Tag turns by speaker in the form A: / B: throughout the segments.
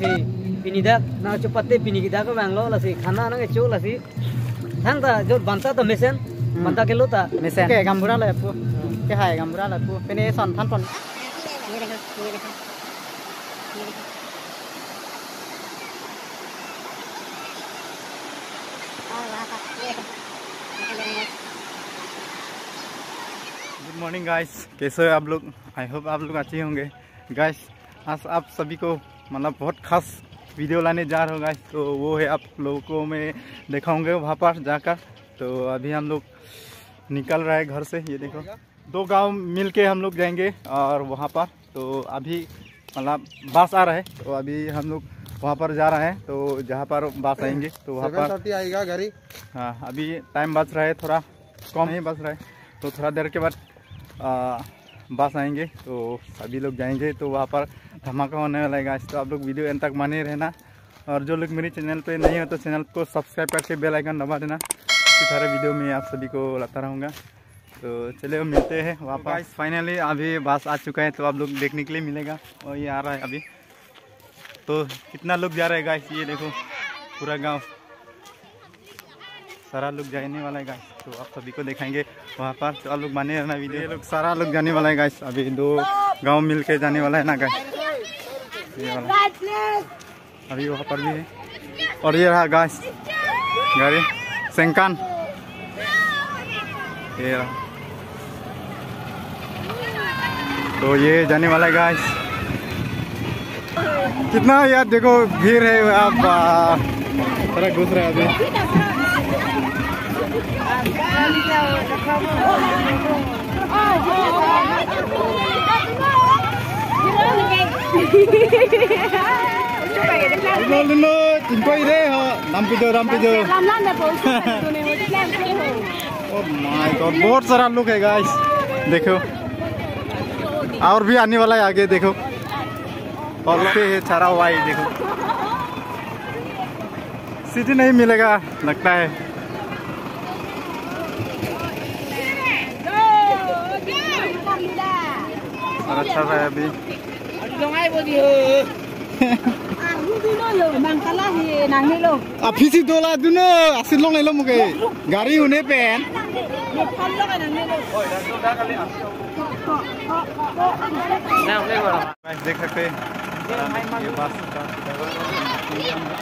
A: thì pini dak na cepatnya pini kita ke bang lo lah sih khana na ke lah sih thang ta jo banta to mesen banta ke lo ta
B: mesen ke gambura lah pu ke hai gambura lah pu pene son than pon
C: good morning guys, कैसे हो आप लोग? I hope आप लोग अच्छे होंगे guys. आज आप सभी को मतलब बहुत खास वीडियो लाने जा रहा हूँ गाइस, तो वो है आप लोगों को मैं दिखाऊंगा वहाँ पर जाकर। तो अभी हम लोग निकल रहे हैं घर से, ये देखो 2 गांव मिलके हम लोग जाएंगे और वहाँ पर तो अभी मतलब बस आ रहा है, तो अभी हम लोग वहाँ पर जा रहे हैं। तो जहाँ पर बस आएंगे तो वहाँ पर
D: आएगा गाड़ी।
C: हाँ, अभी टाइम बच रहा है, थोड़ा कम ही बच रहा है, तो थोड़ा देर के बाद बस आएंगे तो सभी लोग जाएंगे। तो वहाँ पर धमाका होने वाला है गाइस, तो आप लोग वीडियो एंड तक बने रहना। और जो लोग मेरे चैनल पे नहीं हो तो चैनल को सब्सक्राइब करके बेल आइकन दबा देना। इसी तरह वीडियो में आप सभी को लाता रहूँगा। तो चलिए मिलते हैं वहाँ पर। फाइनली अभी बस आ चुका है, तो आप लोग देखने के लिए मिलेगा और ये आ रहा है अभी। तो कितना लोग जा रहे हैं गाइस, ये देखो पूरा गाँव सारा लोग जाने वाला है गाइस, तो आप सभी को दिखाएंगे वहाँ पर। तो आप लोग बने रहना वीडियो। ये लोग सारा लोग जाने वाला है गाइस, अभी 2 गांव मिल के जाने वाला है ना गाइस, ये वाला अभी वहाँ पर भी है। और ये रहा गाइस गाड़ी सेंकान, ये रहा, तो ये जाने वाला है गाइस। कितना यार देखो भीड़ है, आप थोड़ा घुस रहे हैं अभी। Timpoi deh, rampido. Oh my God, बहुत सारा लोग है गाइस, देखो और भी आने वाला है आगे, देखो और पे है छारा हुआ है, देखो सीटी नहीं मिलेगा लगता है। और अच्छा है अभी फिसी दोला दुनो आसिल लोग ले लो मुके गाड़ी होने पे देख सकते हैं ये बस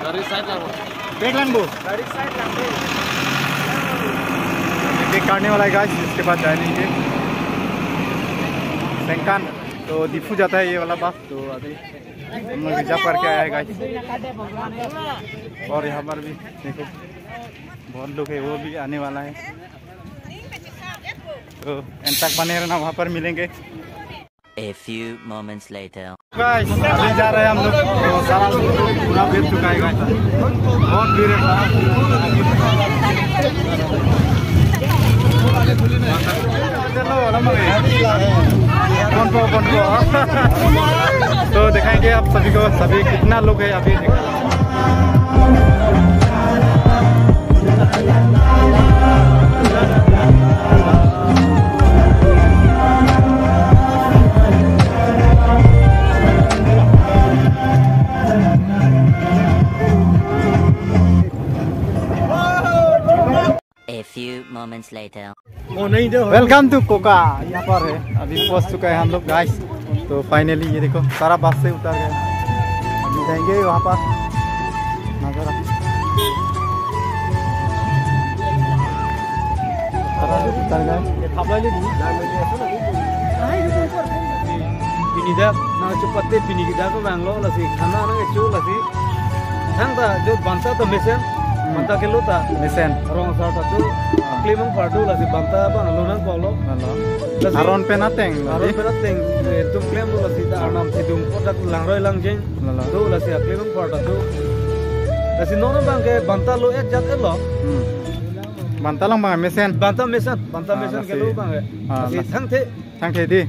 C: गाड़ी साइड लगो बैठ लंबो गाड़ी साइड लंबो ये काटने वाला है गाइस, इसके बाद जाएंगे सेंकान, तो दीफू जाता है ये वाला बस। तो अभी हम लोग रिजर्व करके आया है गाइस। और यहाँ पर भी देखो बहुत लोग है, वो भी आने वाला है, तो एंड तक बने रहना, वहाँ पर मिलेंगे।
E: A few moments later.
C: Guys अभी जा रहे हैं हम लोग, तो सारा पूरा भीड़ चुका है गाइस, बहुत भीड़ है। तो दिखाएंगे आप सभी को, सभी कितना लोग है अभी।
E: A few moments later.
C: Welcome to Coca, यहाँ पर है, अभी पहुँच चुका है हम लोग गाइस। तो फाइनली ये देखो सारा बस से उतर गए, अभी जाएंगे वहाँ पर नजर उतर गए।
A: pini dak na cepatnya pini kita ke bang lo lah sih khana na ke lah sih thang ta jo banta to mesen banta ke lo ta
C: mesen
A: rong sa ta tu klimang pardu lah sih banta bang lo nang polo
C: aron penateng
A: tu klem lo lah sih ta arnam sidung kotak langroi langjeng tu lah sih klimang parda tu lah sih nono bang ke banta lo ek jat lo
C: banta lang bang mesen
A: banta mesen ke lo bang sih thang the
C: di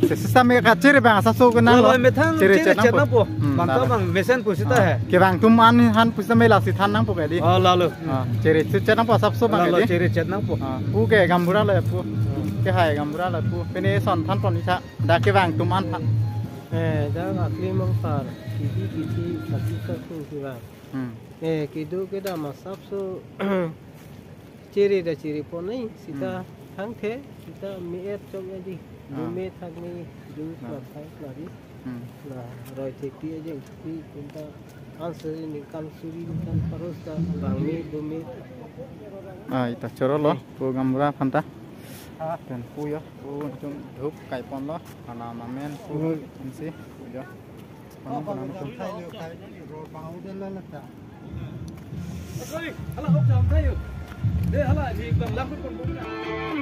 C: sistem ka ciri bang asaso ke nang
A: lo ciri cet nang po banta bang mesen pusita hai
C: ke bang tum an han pusita me la si than nang po ke di
A: lalu
C: ciri cet nang po sabso bang
A: di ciri cet nang po
C: pu ke gambura le pu ke hai gambura le pu pene son than pon ni cha da ke bang tum an
D: dah akli mangsar, kiti kasih kasih juga. Kidu kita masap so ciri dah ciri ponai, sita hangke, sita miet cok aja, miet hangni jus berkai lagi. Nah, roy cekti aja, tapi kita answer ini kan suri kan harus dah bangi dumit.
C: Ita coro lo, ku gambar fanta. Dan ku ya, ku cum dhup kai pon lo, ana mamen ku insi, ku ya.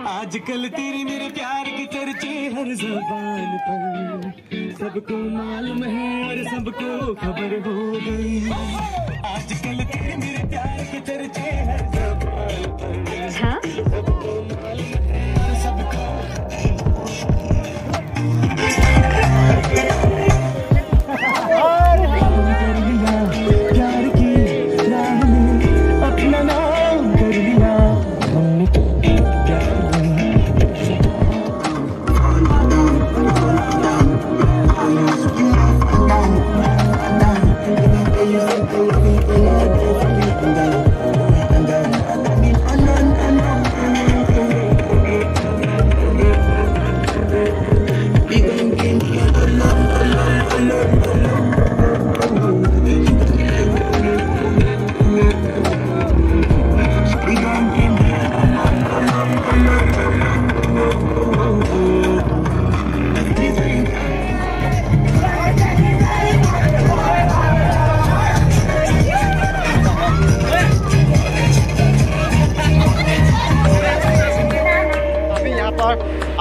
F: आजकल तेरे मेरे प्यार के चर्चे हर ज़बान पर सबको मालूम है और सबको खबर हो गई आजकल तेरे मेरे प्यार के चर्चे हर ज़बान पर सबको मालूम है और सबको प्यार की राह में अपना नाम कर लिया हमने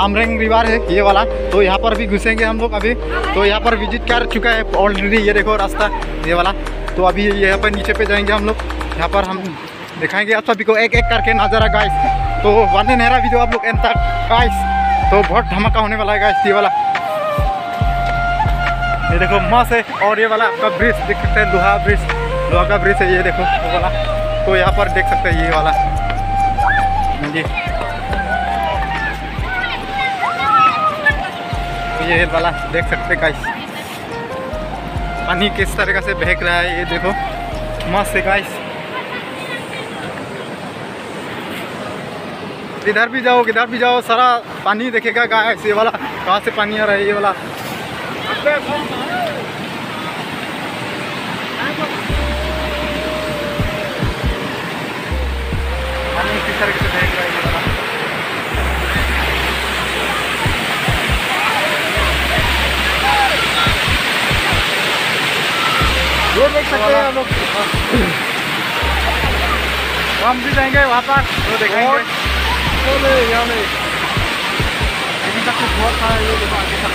C: आमरेंग रिवर है ये वाला, तो यहाँ पर भी घुसेंगे हम लोग अभी। तो यहाँ पर विजिट कर चुका है ऑलरेडी, ये देखो रास्ता ये वाला। तो अभी यहाँ पर नीचे पे जाएंगे हम लोग, यहाँ पर हम दिखाएंगे आप सभी को एक एक करके नज़ारा गाइस। तो वाने नहरा वीडियो आप लोग एंड तक गाइस, तो बहुत धमाका होने वाला है गाइस ये वाला। ये देखो मस्त है। और ये वाला आपका ब्रिज देख सकते हैं, लोहा का ब्रिज है ये देखो वो वाला। तो यहाँ पर देख सकते हैं ये वाला जी, ये वाला देख सकते गाइस, पानी किस तरीके से बहक रहा है ये देखो, मस्त है गाइस। इधर भी जाओ सारा पानी देखेगा गाइस। ये वाला कहाँ से पानी आ रहा है ये वाला, पानी किस तरीके से बहक रहा है ये वाला। रोड देख सकते हैं हम लोग, हम भी जाएंगे वहाँ पर तो देखेंगे। यहाँ में लेकिन सब कुछ बहुत सारा ये देखो आगे सब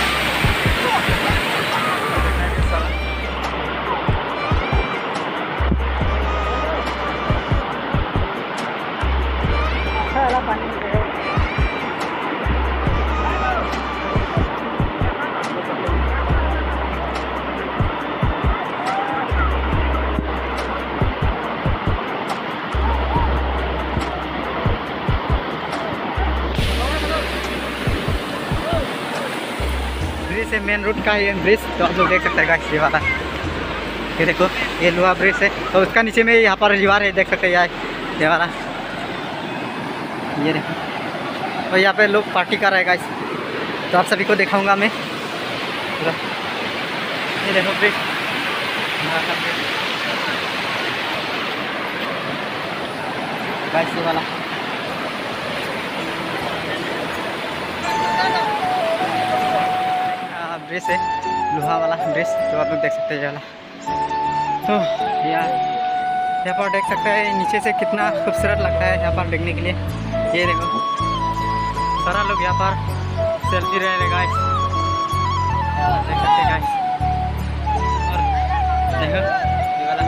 C: से मेन रोड का ये ब्रिज, तो आप लोग देख सकते हैं गाइस ये वाला। ये देखो ये लोहा ब्रिज है, तो उसका नीचे में यहाँ पर रिवर है देख सकते हैं यार ये वाला। ये देखो और यहाँ पे लोग पार्टी कर रहे हैं गाइस, तो आप सभी को दिखाऊंगा मैं। ये देखो ब्रिज गाइस ये वाला। ब्रिज है लोहा वाला ब्रिज, तो आप लोग देख सकते हैं ये वाला। तो यहाँ पर देख सकते हैं नीचे से कितना खूबसूरत लगता है यहाँ पर देखने के लिए। ये देखो सारा लोग यहाँ पर सेल्फी ले रहे गाइस, देख सकते हैं गाइस। और देखो ये वाला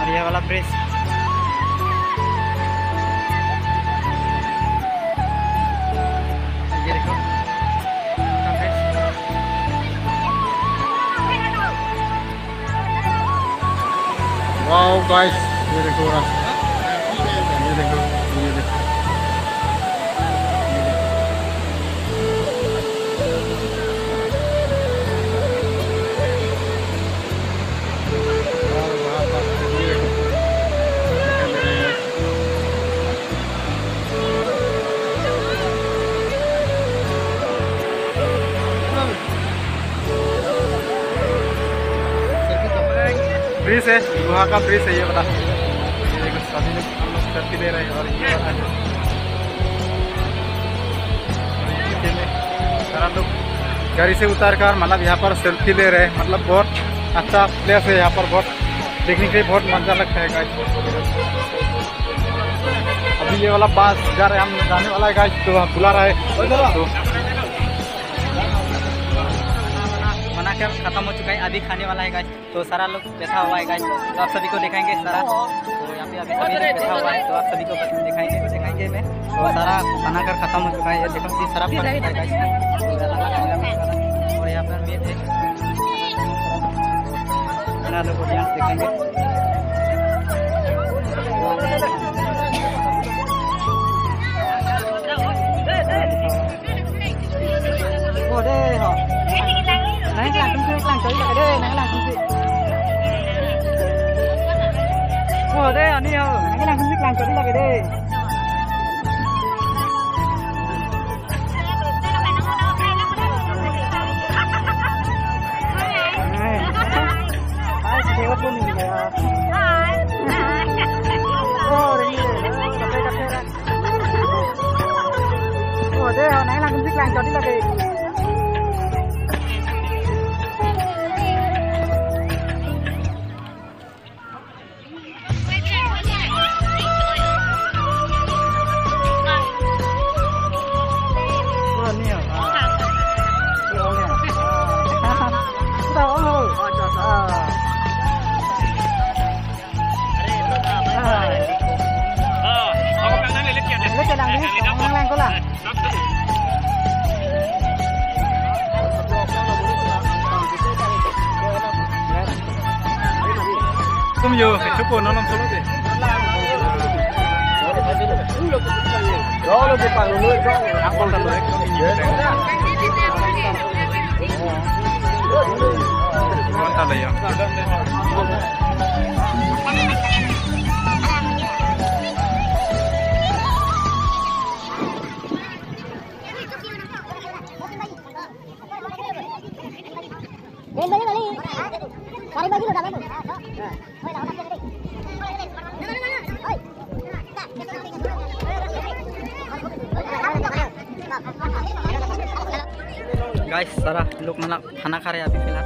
C: और ये वाला ब्रिज। वाओ गाइस ये देखो ये देखो ब्रिज है, गोवा का ब्रिज है ये वाला। देखो सभी लोग हम लोग सेल्फी ले रहे हैं और ये वाला है। सारा लोग गाड़ी से उतार कर मतलब यहाँ पर सेल्फी ले रहे हैं। मतलब बहुत अच्छा प्लेस है यहाँ पर, बहुत देखने के लिए बहुत मजा लगता है गाइस। अभी ये वाला बस जा रहा है, हम जाने वाला है गाइस, तो हम बुला रहा है। तो
B: बनाकर खत्म हो चुका है, अभी खाने वाला है गाइस। तो सारा लोग बैठा हुआ है गाइस, तो आप सभी को दिखाएंगे सारा। तो यहाँ पे अभी सभी लोग बैठा हुआ है, तो आप सभी को दिखाएंगे मैं। तो सारा बनाकर खत्म हो चुका है, ये देखो कि सारा फल है गाइस। और यहाँ पर मेज है, सारा लोग ऑडियंस देखेंगे। Oh deh, ho. Naik lang cari lagi deh, naik lang kunci. Oh deh, ani ho. Naik lang cari lagi deh. Hai, sewa pun ini ya. Oh, ini kafe. Oh deh, ho. Naik lang cari lagi.
C: तुम यो चुप non solo दे
B: guys सारा लोग मतलब खाना खा रहे हैं अभी फिलहाल।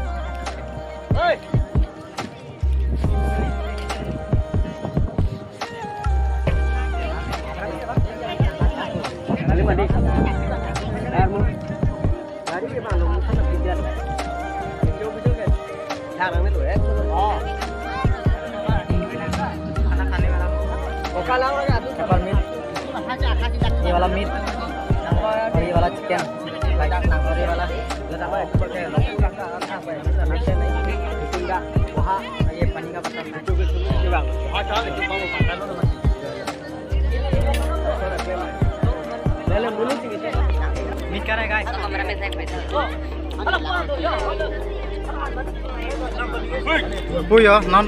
B: ये वाला मीट और ये वाला चिकन और ये वाला ये पानी का पत्ता मीट कर रहा
C: Puyo non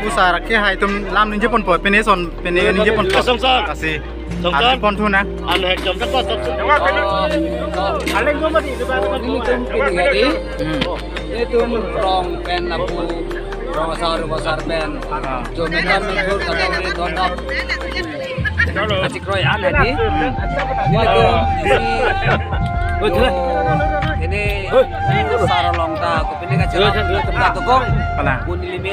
C: usara ke hai tum lam ninje pon pot pene son pene ninje pon pot asi asi pon thu na
G: ane jam tak pot aleng go mati itu
B: rong pen apu rong besar pen jo medan mengur kata ini dondok kasih kroyan tadi ini sar longta aku pilih kacau tempat tukung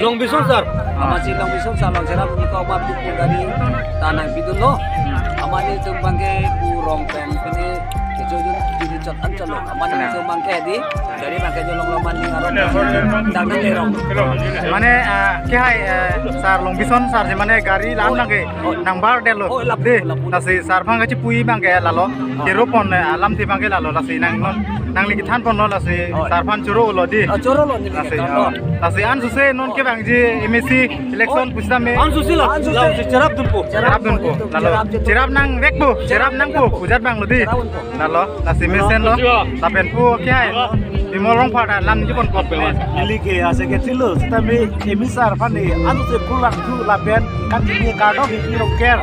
B: long bisung sar masih long bisung sar long cerah punya kau mabuk dari tanah bidun lo amani tumbangke kurong pen ini kejujun jadi cat ancol lo amani tumbangke di dari bangke jolong loman di ngarong dangdang lerong
C: mane ke hai sar long bison sar je mane gari lam nang ke nang bar del lo de nasi sar phang kachi pui bangke lalo kero pon alam ti bangke lalo nasi nang lagi than pon lo nasi sar phan churo lo di
B: choro lo
C: nasi an suse non ke bang je MSC election pusda me
G: an susi lah cerap dumpu
C: lalo cerap nang rekbu cerap nang pu pujat bang lo di lalo nasi mesen lo tapen pu ke hai bimolong pada lam je pon kop le
G: ili ke ase ke tilo stami emisar phani an se kulang tu lapen kan ni kardom ni roker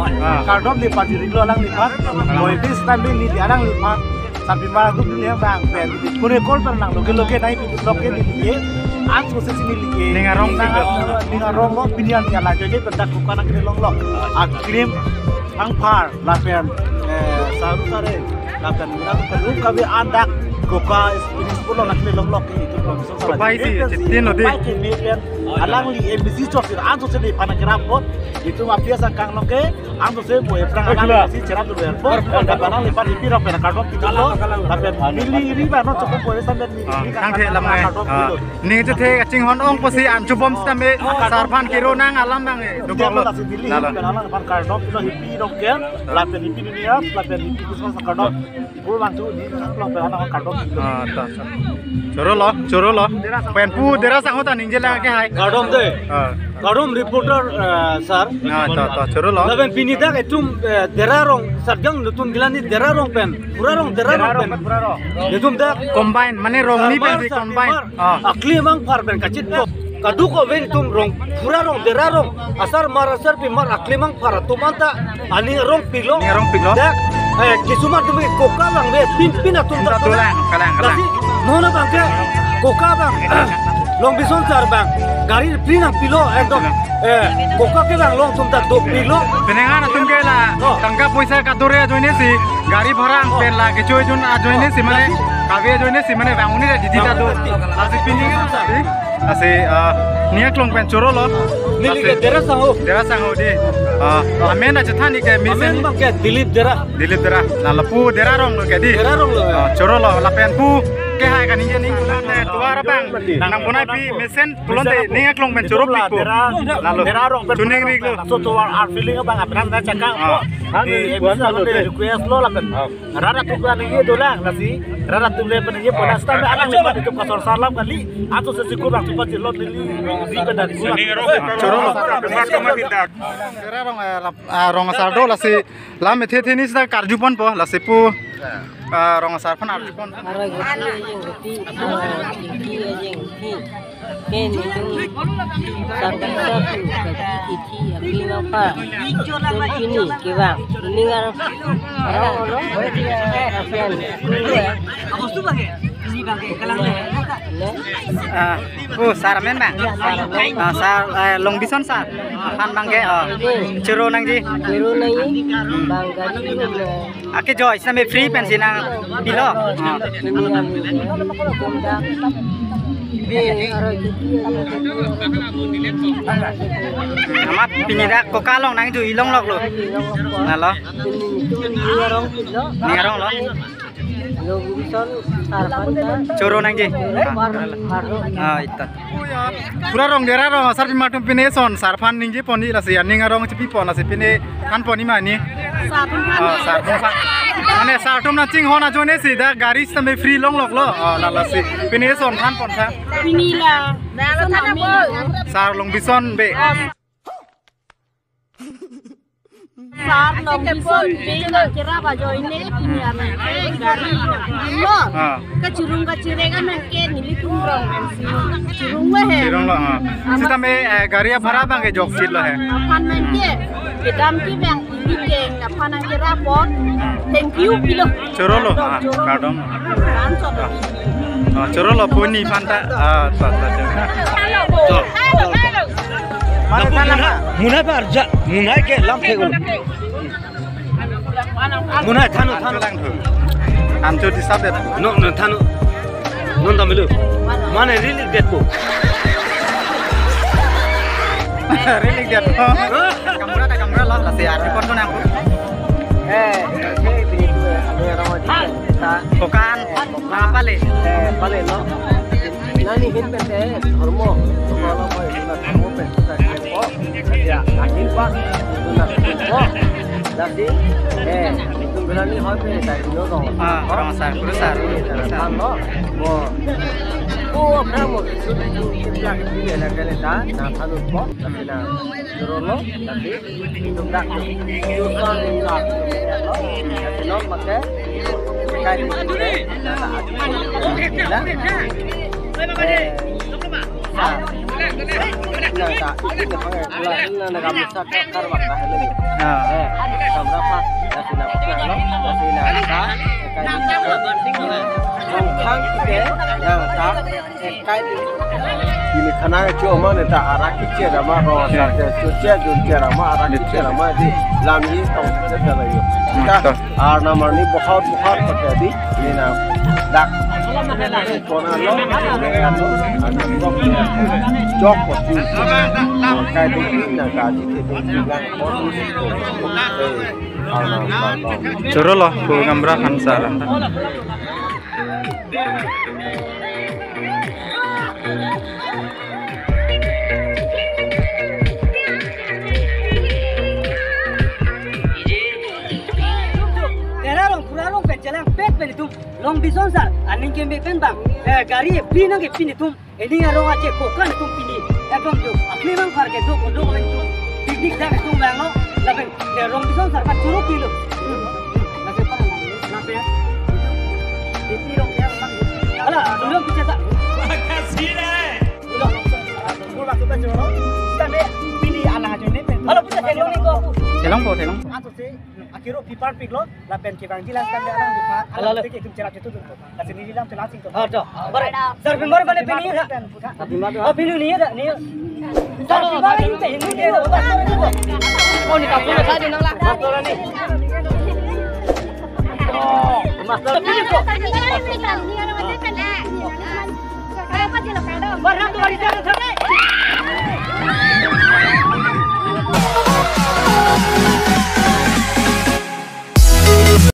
G: kardom di pati rilo lang ni pat moi bis stami ni diarang ni pat sampai malam tu ni bang pen kure kol per nang loke nai pitu loke ni ye anso se sini lagi ningarong lo pilihan yang lain jadi pendak bukan nak long lo aklim angpar lapen saru sare lapen nak perlu kami andak koka ini pulau nak long lo itu belum selesai.
C: Baik sih, cetin lo deh.
G: Baik ini kan alang li MBC cosir anso se di panak rapot itu mafia sangkang lo ke anso se boleh perang alang si cerah dulu airport dan alang li pan di piro pernah karbon kita lo lapen mili riba no cukup boleh sampai mili
C: Kang the lam ngai ni je the ching hon ong posi an chubom stame sarpan kiro nang alam bang do
G: dia
C: lo
G: lo si dili alang pan karbon kita hipi dong ke lapen hipi dunia lapen hipi kusma karbon bul bang tu ni lo pe alang karbon
C: ta choro lo pen pu dera sang hota ning je la ke hai
A: Kardom deh. Kardom reporter sar.
C: ta choro lo
A: Laben pinida etum derarong sarjang nutun gilani derarong pen. Purarong derarong pen. Etum dak
C: combine mane rong ni pen si combine
A: akli mang par pen kacit to. Kaduko ven tum rong purarong derarong asar marasar pi mar akli mang par tum anta ani rong pilo. Dak kisuma tum koka bang ve pin atum dak
C: kalang
A: nona bang ke koka bang long bison sar bang gari pin ang pilo ekdom koka ke bang long tum dak do pilo
C: penengan atum ke la tangka poisa ka dore joine si gari bhara ang pen la ke choi jun a joine si mane kave joine si mane banguni ra didi ta do asi pining asi niak long pen choro lo
A: nili ke dera sango
C: di amen aja thani ke misen
A: amen bang ke dilip dera
C: na lapu dera rong lo ke di
A: derarong lo
C: choro lo la pen pu ke hai kan ini ning tuara bang nang punai pi mesen tulon de niak long pen choro pi ko lalu
G: derarong
C: tuning rig lo
G: so to art feeling bang apran na cakang di episode lo de request lo lapen rara tu kan ini dolang nasi rara tu le pen ye ponas ta anak lepas itu kasor salam kali atau sesikur waktu pas lo lili di pedang
C: choro lo dera rong rong sardo la si la me the ni sa karjupon po la si pu rong sar phan arjupon
D: Ara goti yang ken itu sarkan satu kiti akli apa ini kiba ini orang afian
B: Apa tu bang? Ini bang kalang
C: sar men bang sar long bison sar phan bang ke chero nang ji
D: biru nai bang gadi
C: ake joy same free pen sinang pilo amat pinida kokalong nang ju ilong lok lo nalo niarong lo choro nang ji itat pura rong dera rong sar pimatum pine son sarphan ning ji poni la sia ning arong chipi pon la se pine kan poni ma ni sarphan ane sartum na ching hona jone si da gari same free long lok lo la la si pine son kan pon tha
H: Pinila
C: sar long bison be
H: sar long bison bela kira bajo ini punya gari lo kacurung kacirengan nangke nili tumrong curung mah
C: cirong lo sita me gari bhara bang ke jok sit lo hai
H: apan nangke kedam ki bang ikeng apan nangke rapot thank you pilo
C: choro lo kadom choro lo puni panta
A: munai par munai ke lam ke gol munai thanu
C: am cho di sabet
A: no thanu non damilu mane really get ko
C: really get kamera lo la se arti pon nang kokan apa le
D: pale lo nani hin pente hormo kalau mau hormo pente ya akhir pas jadi itu berani hobi dari dulu
C: orang sar kurusar
D: lo oh bravo sudah dia nak kelita nak halus po tapi nak rolo tapi itu tak itu kan lo pakai kain ini nasa khang ke ta kai
G: ini karena cuma neta arah kecil sama rawat cuci junci sama arah kecil sama di lami tong kecil lagi. Kita nama ini bukan terjadi ini nak dak kono lo dengan lo ada jok poti kayak ini nak gaji kita dengan bonus
C: Coro loh, bu ngamra hansaran.
I: Long bison sar, aning ke mepen bang, gari pini nang ke pini tum, ini arong aje kokan tum pini, ekam tu, akli bang far ke do bang tum, piknik dah tum bang lo, lapen, long bison sar kan curu pilo, lapen apa lapen, ini long ya bang, ala, long bisa tak?
F: Makasih deh.
I: Long, buat kita curu, kita me pini anak aja ni, ala punya telong ni kau.
C: Telong po.
I: Atau si, akhirnya pipar piklo, lapen kibang jilas kan dia orang pipar, ala tu kita cerah itu tu, kasi ni dalam cerah singkong. Ada, sar pimar balik pini ya, oh pini ni ada, ni. Sar pimar ini tu ini dia, oh ni tak boleh saja nang lah. Betul ni. Oh, master pini ko. Barang tu hari jangan sampai.